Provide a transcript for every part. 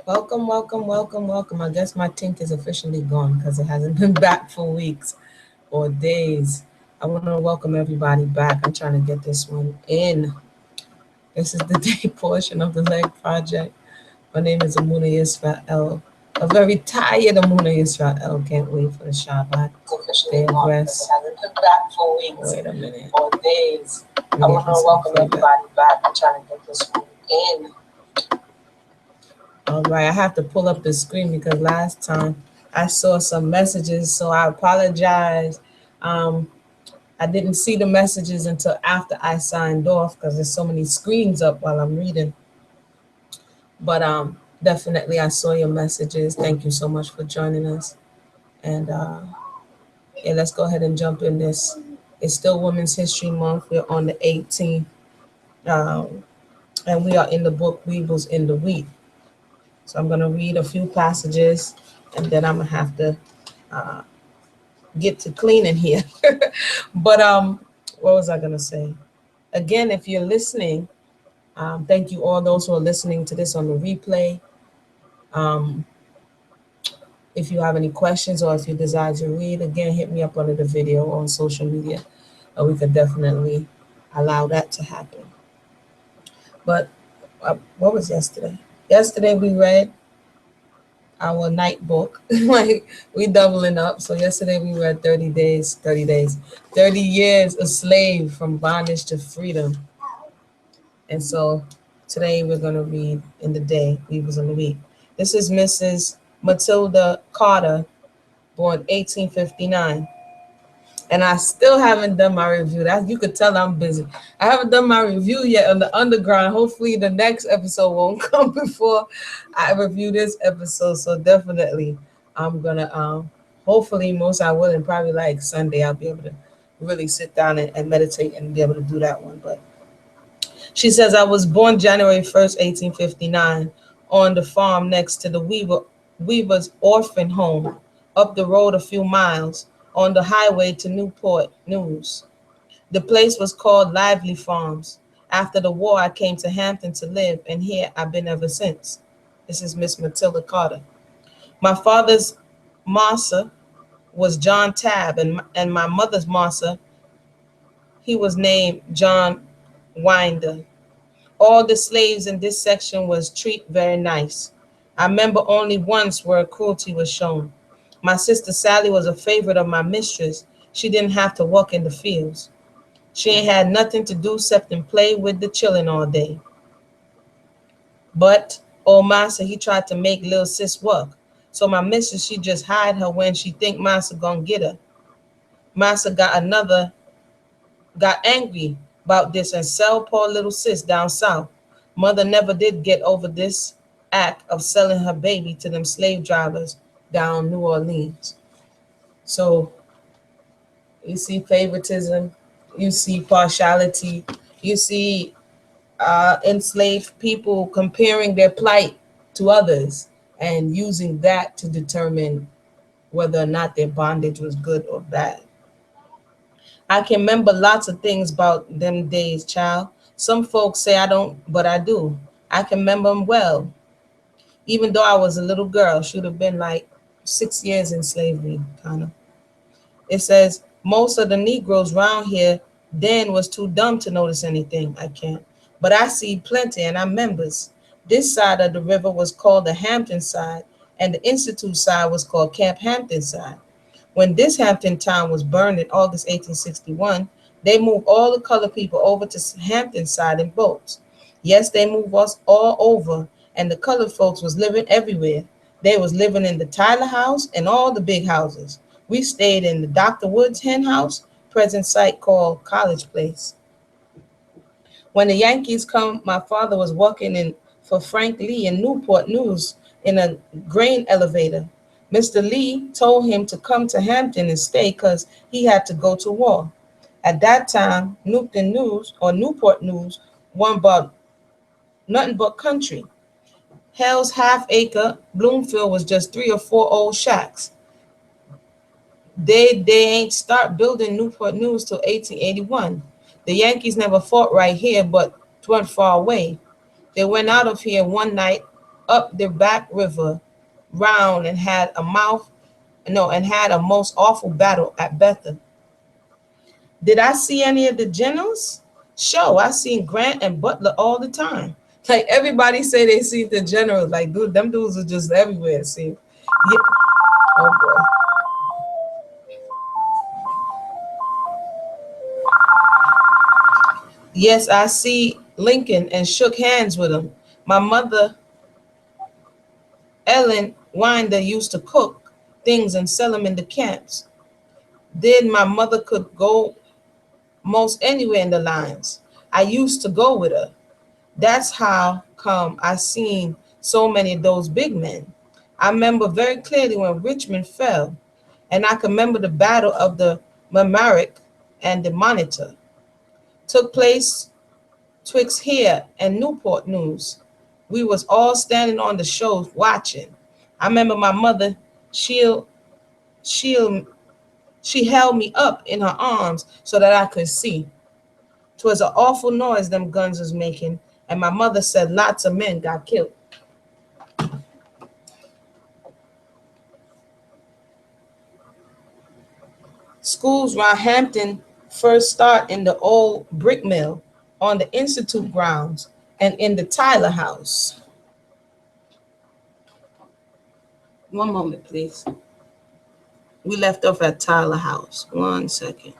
Welcome, welcome, welcome, welcome. I guess my tink is officially gone because it hasn't been back for weeks or days. I want to welcome everybody back. I'm trying to get this one in. This is the day portion of the leg project. My name is Amuna Yisrael. A very tired Amuna Yisrael. Can't wait for the Shabbat. Day of rest. It hasn't been back for weeks. Wait a minute. Or days. I want to welcome everybody back. I'm trying to get this one in. All right, I have to pull up the screen because last time I saw some messages, so I apologize. Um, I didn't see the messages until after I signed off because there's so many screens up while I'm reading. But definitely I saw your messages. Thank you so much for joining us. And yeah, let's go ahead and jump in this. It's still Women's History Month. We're on the 18th, um, and we are in the book Weevils in the Wheat. So I'm going to read a few passages, and then I'm going to have to get to cleaning here. But what was I going to say? Again, if you're listening, thank you all those who are listening to this on the replay. Um, if you have any questions or if you desire to read, again, hit me up under the video on social media. We could definitely allow that to happen. But what was yesterday? Yesterday we read our night book. Like we doubling up. So yesterday we read 30 days, 30 years a slave from bondage to freedom. And so today we're going to read in the day, Weevils in the Week. This is Mrs. Matilda Carter, born 1859. And I still haven't done my review. That you could tell I'm busy. I haven't done my review yet on the underground. Hopefully the next episode won't come before I review this episode. So definitely I'm gonna hopefully most I will, and probably like Sunday I'll be able to really sit down and meditate and be able to do that one. But she says, I was born January 1st, 1859 on the farm next to the Weaver's orphan home, up the road a few miles on the highway to Newport News. The place was called Lively Farms. After the war, I came to Hampton to live, and here I've been ever since. This is Miss Matilda Carter. My father's Marsa was John Tabb, and my mother's Marsa, he was named John Winder. All the slaves in this section was treated very nice. I remember only once where cruelty was shown. My sister Sally was a favorite of my mistress. She didn't have to work in the fields. She ain't had nothing to do except play with the children all day. But old Massa, he tried to make little sis work. So my mistress, she just hide her when she think Massa gonna get her. Massa got angry about this and sell poor little sis down south. Mother never did get over this act of selling her baby to them slave drivers down New Orleans. So you see favoritism, you see partiality, you see enslaved people comparing their plight to others and using that to determine whether or not their bondage was good or bad. I can remember lots of things about them days, child. Some folks say I don't, but I do. I can remember them well. Even though I was a little girl, should have been like 6 years in slavery, kind of. It says, most of the Negroes around here then was too dumb to notice anything. I can't. But I see plenty, and I'm members. This side of the river was called the Hampton side, and the Institute side was called Camp Hampton side. When this Hampton town was burned in August 1861, they moved all the colored people over to Hampton side in boats. Yes, they moved us all over, and the colored folks was living everywhere. They was living in the Tyler house and all the big houses. We stayed in the Dr. Woods hen house, present site called College Place. When the Yankees come, my father was working for Frank Lee in Newport News in a grain elevator. Mr. Lee told him to come to Hampton and stay because he had to go to war. At that time, Newport News won about nothing but country. Hell's half-acre Bloomfield was just 3 or 4 old shacks. They ain't start building Newport News till 1881. The Yankees never fought right here, but 'twent far away. They went out of here one night up the back river round and had a mouth, no, and had a most awful battle at Bethel. Did I see any of the generals? Sure, I seen Grant and Butler all the time. Like everybody say they see the generals. Like dude, them dudes are just everywhere. It seems. Yeah. Oh boy. Yes, I see Lincoln and shook hands with him. My mother, Ellen Winder, used to cook things and sell them in the camps. Then my mother could go most anywhere in the lines. I used to go with her. That's how come I seen so many of those big men. I remember very clearly when Richmond fell, and I can remember the battle of the Mamaroneck and the Monitor took place twixt here and Newport News. We was all standing on the shows watching. I remember my mother, she'll, she'll, she held me up in her arms so that I could see. 'Twas an awful noise them guns was making, and my mother said lots of men got killed. Schools around Hampton first start in the old brick mill, on the Institute grounds, and in the Tyler House. One moment, please. We left off at Tyler House. 1 second.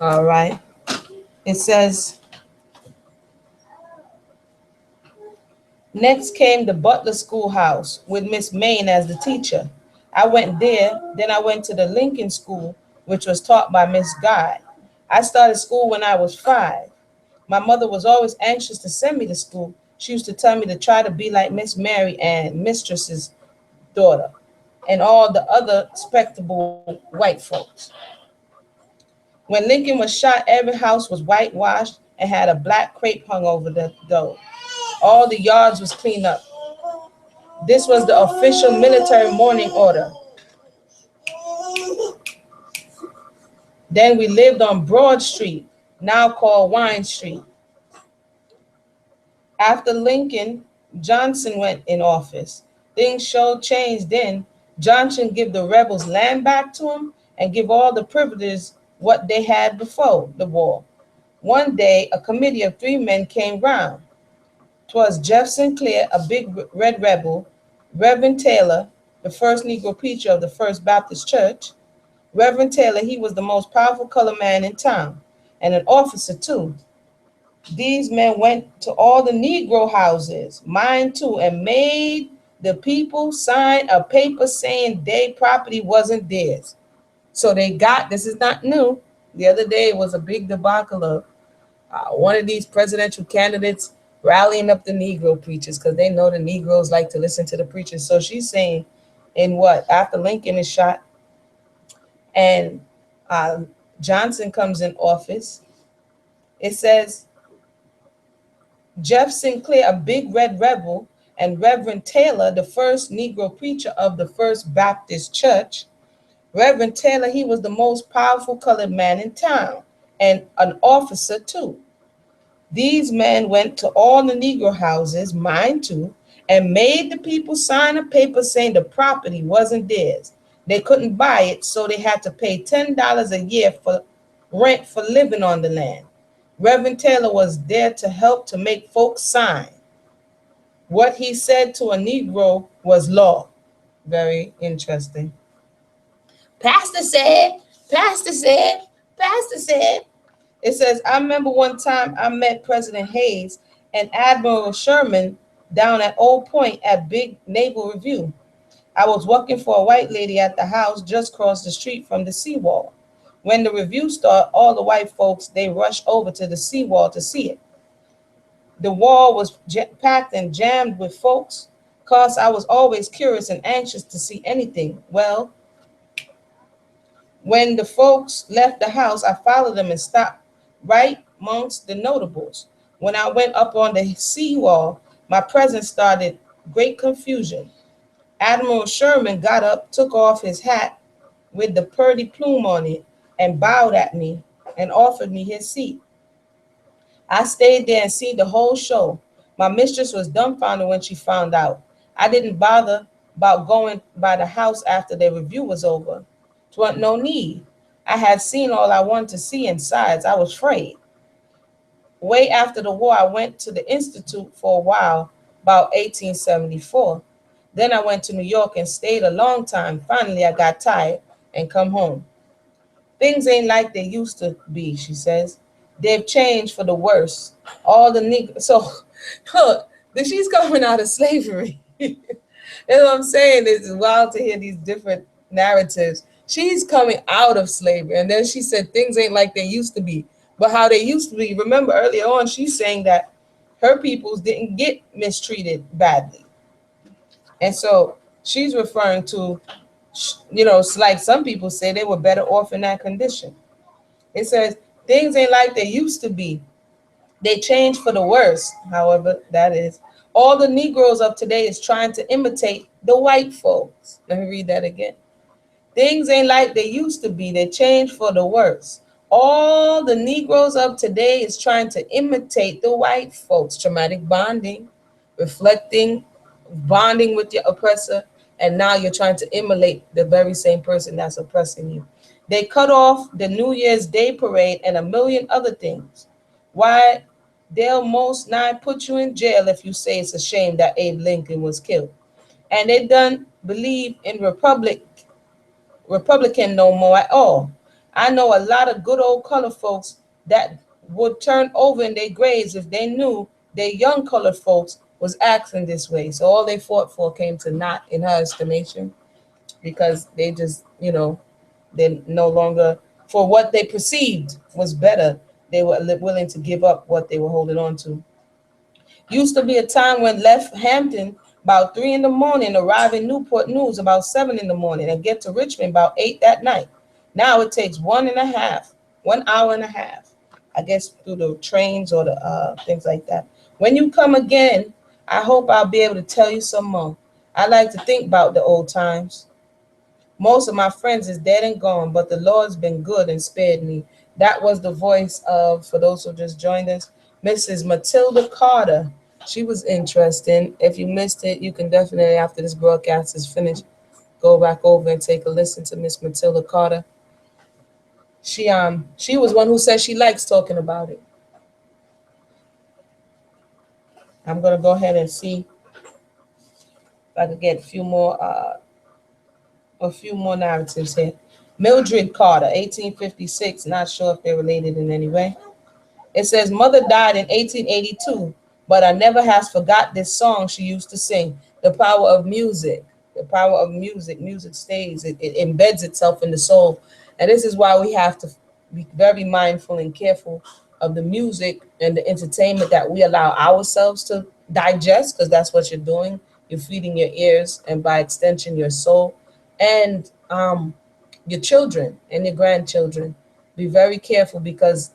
All right. It says, next came the Butler Schoolhouse with Miss Main as the teacher. I went there, then I went to the Lincoln School, which was taught by Miss Guy. I started school when I was 5. My mother was always anxious to send me to school. She used to tell me to try to be like Miss Mary and Mistress's daughter and all the other respectable white folks. When Lincoln was shot, every house was whitewashed and had a black crepe hung over the door. All the yards was cleaned up. This was the official military mourning order. Then we lived on Broad Street, now called Wine Street. After Lincoln, Johnson went in office. Things showed change then. Johnson give the rebels land back to him and give all the privileges what they had before the war. One day, a committee of 3 men came round. 'Twas Jeff Sinclair, a big red rebel, Reverend Taylor, the first Negro preacher of the First Baptist Church. Reverend Taylor, he was the most powerful colored man in town, and an officer too. These men went to all the Negro houses, mine too, and made the people sign a paper saying their property wasn't theirs. So they got, this is not new. The other day was a big debacle of one of these presidential candidates rallying up the Negro preachers because they know the Negroes like to listen to the preachers. So she's saying, in what, after Lincoln is shot and Johnson comes in office, it says, Jeff Sinclair, a big red rebel, and Reverend Taylor, the first Negro preacher of the First Baptist Church. Reverend Taylor, he was the most powerful colored man in town and an officer too. These men went to all the Negro houses, mine too, and made the people sign a paper saying the property wasn't theirs. They couldn't buy it, so they had to pay $10 a year for rent for living on the land. Reverend Taylor was there to help to make folks sign. What he said to a Negro was law. Very interesting. Pastor said, Pastor said, Pastor said. It says, I remember one time I met President Hayes and Admiral Sherman down at Old Point at Big Naval Review. I was working for a white lady at the house just across the street from the seawall. When the review started, all the white folks, they rushed over to the seawall to see it. The wall was packed and jammed with folks, cause I was always curious and anxious to see anything. Well, when the folks left the house, I followed them and stopped right amongst the notables. When I went up on the seawall, my presence started great confusion. Admiral Sherman got up, took off his hat with the purdy plume on it, and bowed at me and offered me his seat. I stayed there and see the whole show. My mistress was dumbfounded when she found out. I didn't bother about going by the house after the review was over. 'Twas no need. I had seen all I wanted to see, and besides, I was afraid. Way after the war, I went to the Institute for a while, about 1874. Then I went to New York and stayed a long time. Finally, I got tired and come home. Things ain't like they used to be, she says. They've changed for the worse. All the niggas. So, look, she's coming out of slavery. That's what I'm saying. It's wild to hear these different narratives. She's coming out of slavery. And then she said things ain't like they used to be. But how they used to be, remember earlier on, she's saying that her peoples didn't get mistreated badly. And so she's referring to, it's like some people say they were better off in that condition. It says things ain't like they used to be. They changed for the worse, however, that is. All the Negroes of today is trying to imitate the white folks. Let me read that again. Things ain't like they used to be. They changed for the worse. All the Negroes of today is trying to imitate the white folks. Traumatic bonding, reflecting, bonding with your oppressor, and now you're trying to emulate the very same person that's oppressing you. They cut off the New Year's Day parade and a million other things. Why, they'll most nigh put you in jail if you say it's a shame that Abe Lincoln was killed. And they don't believe in Republican no more at all. I know a lot of good old colored folks that would turn over in their graves if they knew their young colored folks was acting this way. So all they fought for came to naught in her estimation, because they just, they no longer, for what they perceived was better, they were willing to give up what they were holding on to. Used to be a time when left Hampton about 3 in the morning, arrive in Newport News about 7 in the morning, and get to Richmond about 8 that night. Now it takes 1 hour and a half, I guess, through the trains or the things like that. When you come again, I hope I'll be able to tell you some more. I like to think about the old times. Most of my friends is dead and gone, but the Lord's been good and spared me. That was the voice of, for those who just joined us, Mrs. Matilda Carter. She was interesting. If you missed it, you can definitely, after this broadcast is finished, go back over and take a listen to Miss Matilda Carter. She was one who said she likes talking about it. I'm gonna go ahead and see if I could get a few more narratives here. Mildred Carter, 1856. Not sure if they're related in any way. It says, mother died in 1882, but I never has forgot this song she used to sing. The power of music. The power of music. Music stays. It embeds itself in the soul. And this is why we have to be very mindful and careful of the music and the entertainment that we allow ourselves to digest, because that's what you're doing. You're feeding your ears and by extension your soul, and your children and your grandchildren. Be very careful, because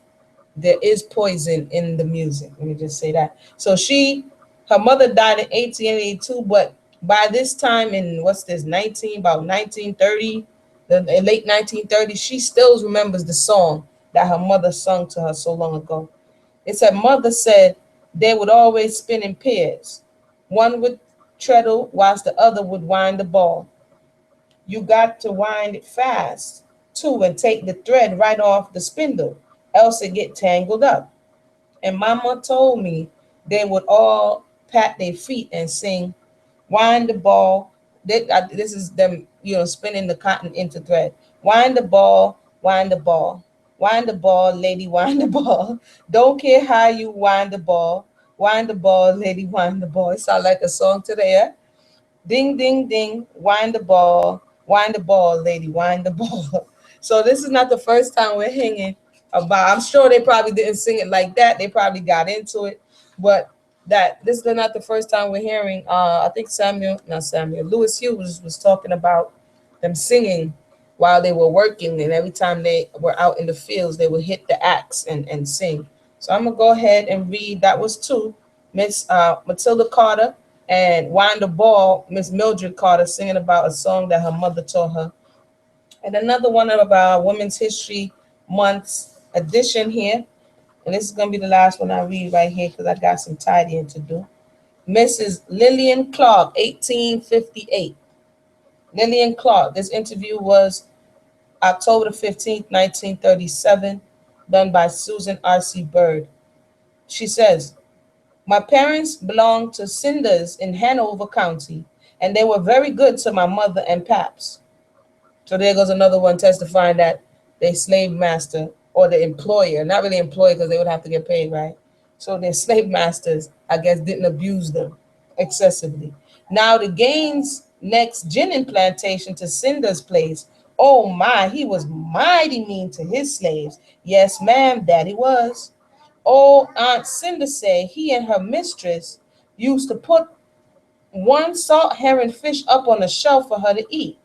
there is poison in the music. Let me just say that. So her mother died in 1882, but by this time in about 1930, the late 1930s, she still remembers the song that her mother sung to her so long ago. It said, mother said they would always spin in pairs. One would treadle whilst the other would wind the ball. You got to wind it fast too and take the thread right off the spindle, else it get tangled up. And mama told me they would all pat their feet and sing, wind the ball. This is them, spinning the cotton into thread. Wind the ball, wind the ball. Wind the ball, lady, wind the ball. Don't care how you wind the ball. Wind the ball, lady, wind the ball. It sounds like a song today, yeah? Ding, ding, ding, wind the ball, lady, wind the ball. So this is not the first time we're hanging about. I'm sure they probably didn't sing it like that. They probably got into it, but that this is not the first time we're hearing. I think Lewis Hughes was talking about them singing while they were working, and every time they were out in the fields, they would hit the axe and sing. So I'm gonna go ahead and read. That was two, Miss Matilda Carter and Wind the Ball, Miss Mildred Carter singing about a song that her mother taught her. And another one of our Women's History Month's edition here. And this is going to be the last one I read right here because I got some tidying to do. Mrs. Lillian Clark, 1858. Lillian Clark. This interview was October 15th, 1937, done by Susan R.C. Bird. She says, my parents belonged to Cinders in Hanover County, and they were very good to my mother and paps. So there goes another one testifying that their slave master or the employer, not really employer because they would have to get paid, right? So their slave masters, I guess, didn't abuse them excessively. Now the Gaines next ginning plantation to Cinder's place. Oh my, he was mighty mean to his slaves. Yes, ma'am, daddy was. Old Aunt Cinder said he and her mistress used to put one salt herring fish up on the shelf for her to eat.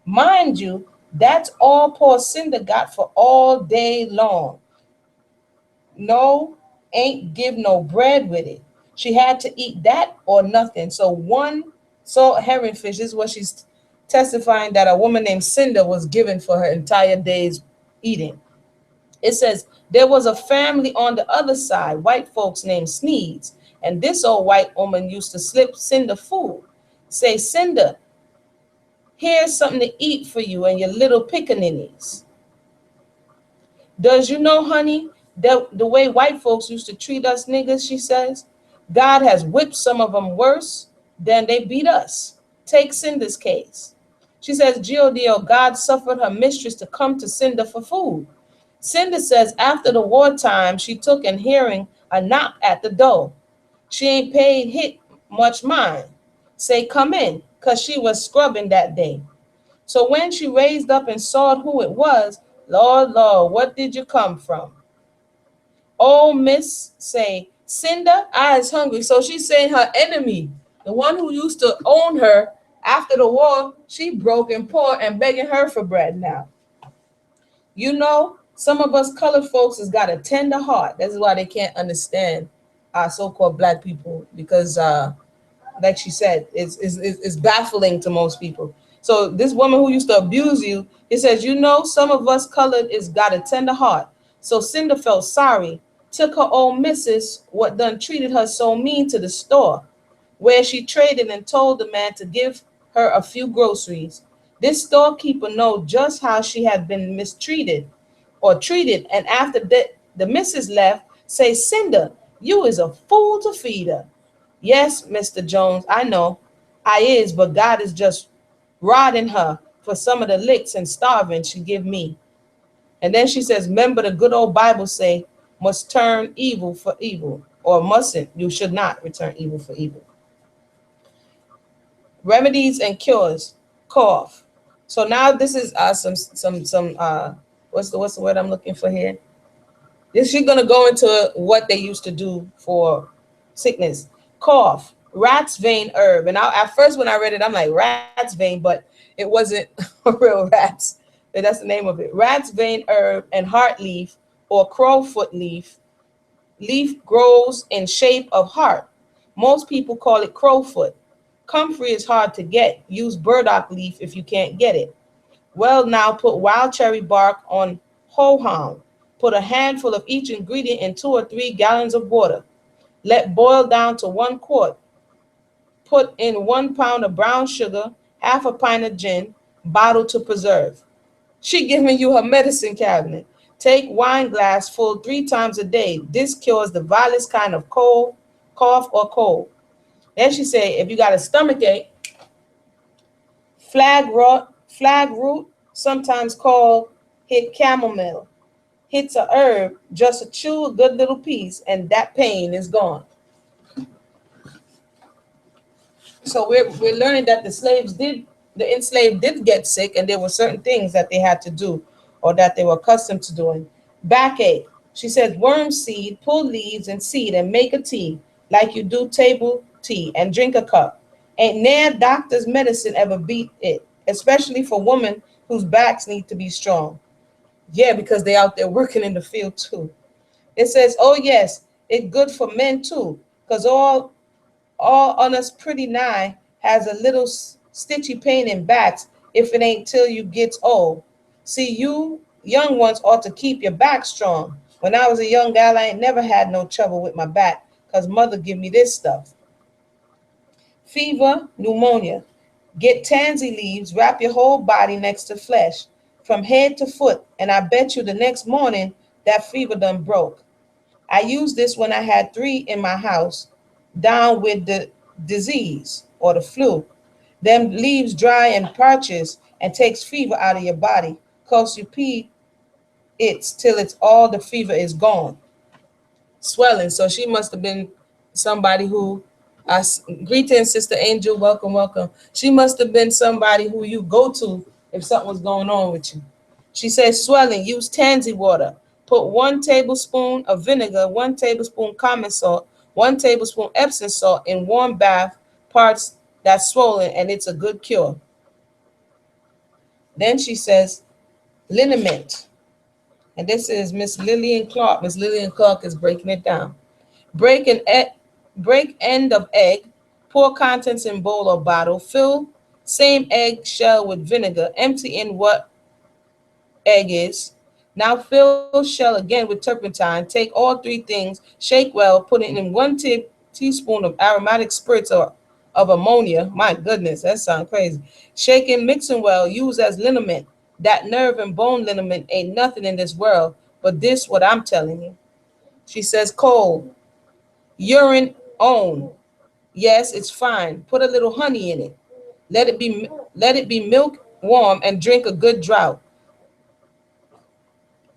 Mind you, that's all poor Cinder got for all day long. No, ain't give no bread with it. She had to eat that or nothing. So one salt herring fish this is what she's testifying that a woman named Cinder was given for her entire day's eating. It says there was a family on the other side, white folks named Sneeds, and this old white woman used to slip Cinder food. Say, Cinder, here's something to eat for you and your little pickaninnies. Does you know, honey, that the way white folks used to treat us niggas, she says, God has whipped some of them worse than they beat us. Take Cinder's case. She says, G.O.D.O., God suffered her mistress to come to Cinder for food. Cinder says after the wartime, she took and hearing a knock at the door. She ain't paid hit much mind. Say, come in, because she was scrubbing that day. So when she raised up and saw who it was, Lord, Lord, what did you come from? Oh, Miss, say, Cinder, I is hungry. So she's saying her enemy, the one who used to own her after the war, she broke and poor and begging her for bread now. You know, some of us colored folks has got a tender heart. That's why they can't understand our so-called black people because like she said, it's baffling to most people. So this woman who used to abuse you, it says, you know, some of us colored is got a tender heart. So Cinder felt sorry, took her old missus, what done treated her so mean to the store, where she traded and told the man to give her a few groceries. This storekeeper know just how she had been mistreated or treated, and after the missus left, say, Cinder, you is a fool to feed her. Yes, Mr. Jones, I know. I is, but God is just rodding her for some of the licks and starving she give me. And then she says, remember the good old Bible say, must turn evil for evil, or mustn't, you should not return evil for evil. Remedies and cures, cough. So now this is some what's the word I'm looking for here? This she's gonna go into what they used to do for sickness. Cough, rat's vein herb. And at first when I read it, I'm like rat's vein, but it wasn't a real rats. That's the name of it. Rat's vein herb and heart leaf or crowfoot leaf. Leaf grows in shape of heart. Most people call it crowfoot. Comfrey is hard to get. Use burdock leaf if you can't get it. Well, now put wild cherry bark on hoehound. Put a handful of each ingredient in 2 or 3 gallons of water. Let boil down to 1 quart. Put in 1 pound of brown sugar, half a pint of gin, bottle to preserve. She giving you her medicine cabinet. Take wine glass full 3 times a day. This cures the vilest kind of cold, cough, or cold. Then she say, if you got a stomach ache, flag root, sometimes called hit chamomile. hits a herb, just a chew a good little piece, and that pain is gone. So we're learning that the enslaved did get sick, and there were certain things that they had to do or that they were accustomed to doing. Backache. She says worm seed, pull leaves and seed and make a tea like you do table tea and drink a cup. Ain't near doctor's medicine ever beat it, especially for women whose backs need to be strong. Yeah, because they out there working in the field too. It says, oh yes, it's good for men too, because all on us pretty nigh has a little stitchy pain in backs if it ain't till you gets old. See, you young ones ought to keep your back strong. When I was a young gal, I ain't never had no trouble with my back, 'cause mother give me this stuff. Fever, pneumonia. Get tansy leaves, wrap your whole body next to flesh, from head to foot, and I bet you the next morning that fever done broke. I used this when I had three in my house down with the disease or the flu. Them leaves dry and parches and takes fever out of your body. Cause you pee it till it's all the fever is gone. Swelling. So she must have been somebody who greetings, Sister Angel. Welcome, welcome. She must have been somebody who you go to if something was going on with you. She says swelling, use tansy water. Put 1 tablespoon of vinegar, 1 tablespoon common salt, 1 tablespoon Epsom salt in warm bath parts that's swollen, and it's a good cure. Then she says liniment. And this is Miss Lillian Clark. Miss Lillian Clark is breaking it down. Break an egg, break end of egg, pour contents in bowl or bottle, fill same egg shell with vinegar, empty in what egg is. Now fill shell again with turpentine. Take all three things, shake well, put it in 1 teaspoon of aromatic spirits of ammonia. My goodness, that sounds crazy. Shaking, mixing well, use as liniment. That nerve and bone liniment ain't nothing in this world, but this what I'm telling you. She says cold, urine own. Yes, it's fine. Put a little honey in it. Let it be milk warm and drink a good draught.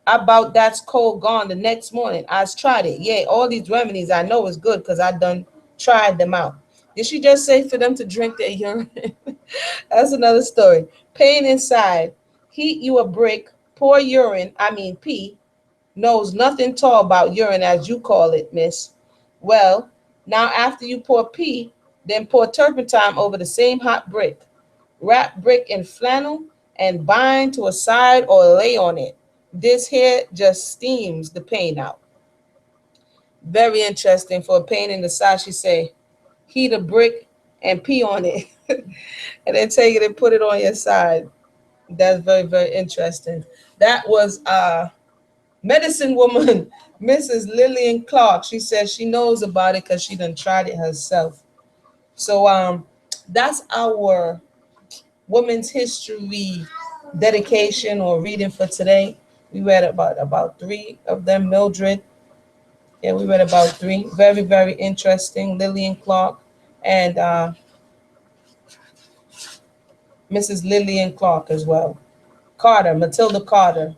About that's cold gone the next morning. I tried it. Yeah, all these remedies I know is good because I done tried them out. Did she just say for them to drink their urine? That's another story. Pain inside. Heat you a brick. Pour urine, I mean pee. Knows nothing tall about urine as you call it, miss. Well, now after you pour pee, then pour turpentine over the same hot brick. Wrap brick in flannel and bind to a side or lay on it. This here just steams the pain out. Very interesting for a pain in the side. She say, heat a brick and pee on it, and then take it and put it on your side. That's very, very interesting. That was medicine woman, Mrs. Lillian Clark. She says she knows about it because she done tried it herself. So that's our Women's History dedication or reading for today. We read about three of them. Mildred, yeah, we read about three. Very, very interesting. Lillian Clark and Mrs. Lillian Clark as well. Carter, Matilda Carter,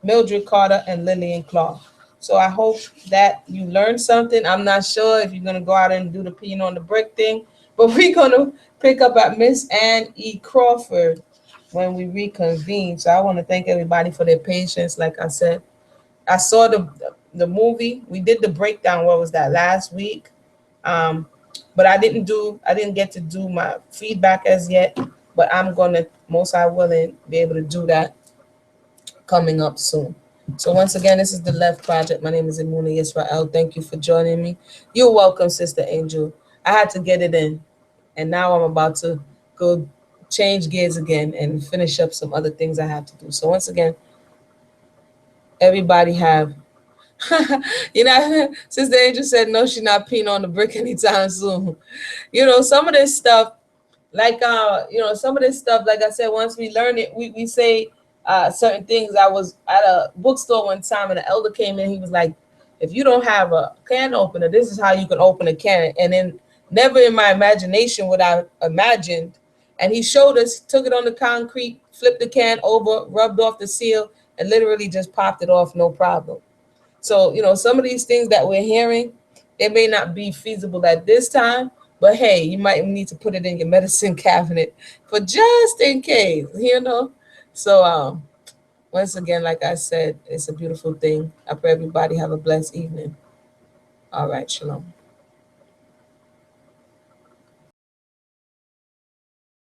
Mildred Carter, and Lillian Clark. So I hope that you learned something. I'm not sure if you're gonna go out and do the peeing on the brick thing, but we're gonna pick up at Miss Ann E. Crawford when we reconvene. So I want to thank everybody for their patience. Like I said, I saw the movie. We did the breakdown. What was that last week? Um, but I didn't get to do my feedback as yet. But I'm gonna most I willing be able to do that coming up soon. So once again, this is the Left Project. My name is Imuna Yisrael. Thank you for joining me. You're welcome, Sister Angel. I had to get it in, and now I'm about to go change gears again and finish up some other things I have to do. So once again, everybody have Sister Angel said no, she's not peeing on the brick anytime soon. Some of this stuff, like some of this stuff, like I said, once we learn it, we say certain things. I was at a bookstore one time and an elder came in. He was like, if you don't have a can opener, this is how you can open a can. And then never in my imagination would I imagined. And he showed us, took it on the concrete, flipped the can over, rubbed off the seal, and literally just popped it off, no problem. So, some of these things that we're hearing, it may not be feasible at this time, but hey, you might need to put it in your medicine cabinet for just in case. So, once again, like I said, it's a beautiful thing. I pray everybody have a blessed evening. All right, shalom.